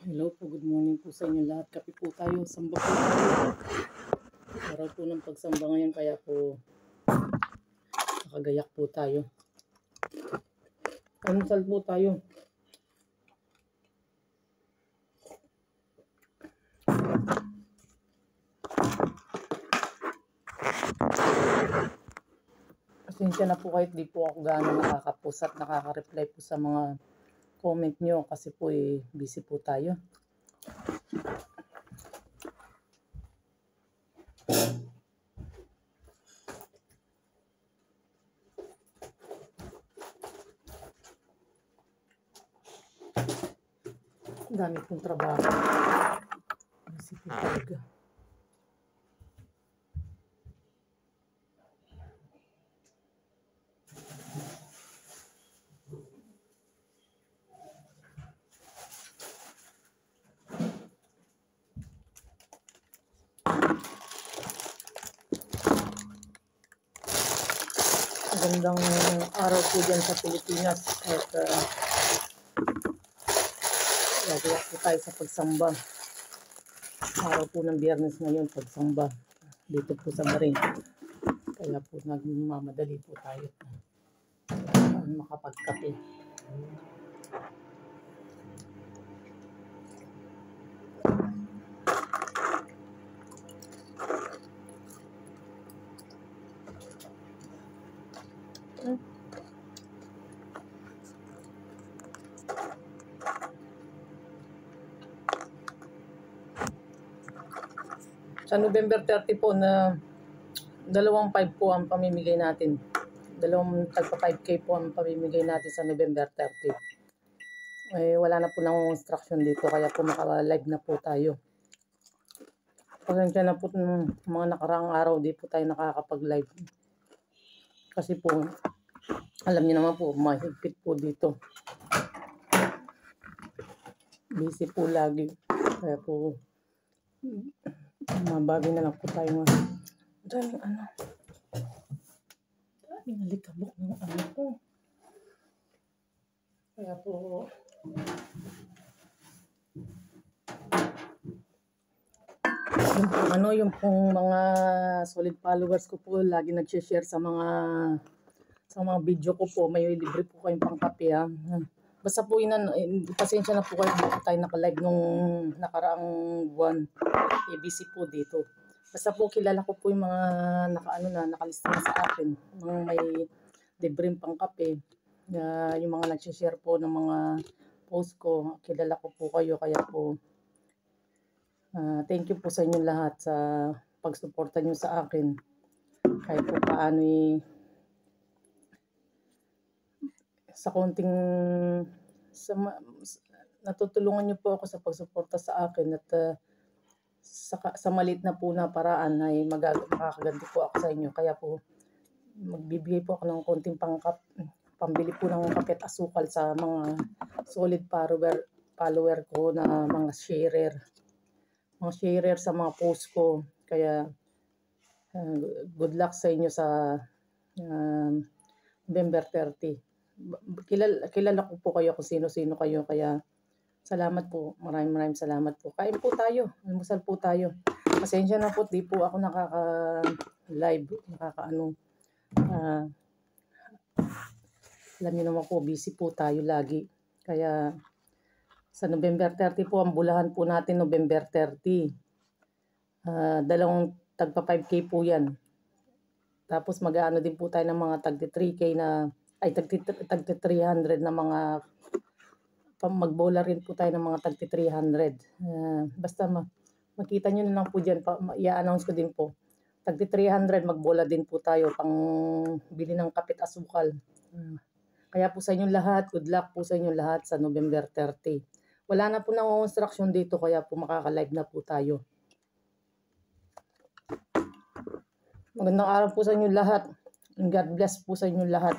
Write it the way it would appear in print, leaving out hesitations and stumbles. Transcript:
Hello po, good morning po sa inyo lahat. Kape po tayo, samba po tayo. Araw po ng pagsamba ngayon, kaya po nakagayak po tayo. Almusal po tayo. Pasensya na po kahit di po ako gaano nakakapost at nakaka-reply po sa mga comment nyo kasi po busy po tayo. Dami pong trabaho. Busy po talaga. Magandang araw po dyan sa Pilipinas at gagayak po tayo sa pagsamba. Araw po ng Biyernes ngayon, pagsamba dito po sa Marin. Kaya po nagmamadali po tayo para makapagkape. Sa November 30 po na 2.5 po ang pamimigay natin. 5K po ang pamimigay natin sa November 30. Wala na po ng instruction dito kaya po maka-live na po tayo. Pasensya na po ng mga nakaraang araw di po tayo nakakapag-live. Kasi po, alam niyo naman po, mahigpit po dito. Busy po lagi. Kaya po, mabagay na lang po tayo nga. Daming daming alikabok ng ko. Kaya po, yung pong mga solid followers ko po, lagi nag-share sa mga video ko po, may libre po kayong pangkape ha. Basta po pasensya na po kayo, hindi po tayo naka-live nung nakaraang buwan. Busy po dito. Basta po kilala ko po yung mga nakalista na sa akin. Mga may libreng pangkape. Yung mga nag-share po ng mga post ko, kilala ko po kayo. Kaya po, thank you po sa inyo lahat sa pagsuporta nyo sa akin. Kahit po paano sa konting natutulungan niyo po ako sa pagsuporta sa akin at sa maliit na po na paraan ay makakaganti po ako sa inyo. Kaya po magbibigay po ako ng konting pambili po ng kape at asukal sa mga solid follower ko na mga sharer sa mga post ko. Kaya good luck sa inyo sa November 30. Kilala ko po kayo kung sino-sino kayo, kaya salamat po, maraming salamat po. Kain po tayo, almusal po tayo. Pasensya na po, di po ako nakaka-live, alam niyo naman po, busy po tayo lagi. Kaya sa November 30 po, ang bulahan po natin November 30. Tagpa 5K po yan. Tapos mag-aano din po tayo ng mga tagti 3K tagti 300 na mga magbola rin po tayo ng mga tagti 300. Basta makita nyo na lang po dyan, i-announce ko din po. Tagti 300, magbola din po tayo pang bili ng kapit asukal. Kaya po sa inyong lahat, good luck po sa inyong lahat sa November 30. Wala na po ng instruction dito, kaya po makaka-live na po tayo. Magandang araw po sa inyong lahat. God bless po sa inyong lahat.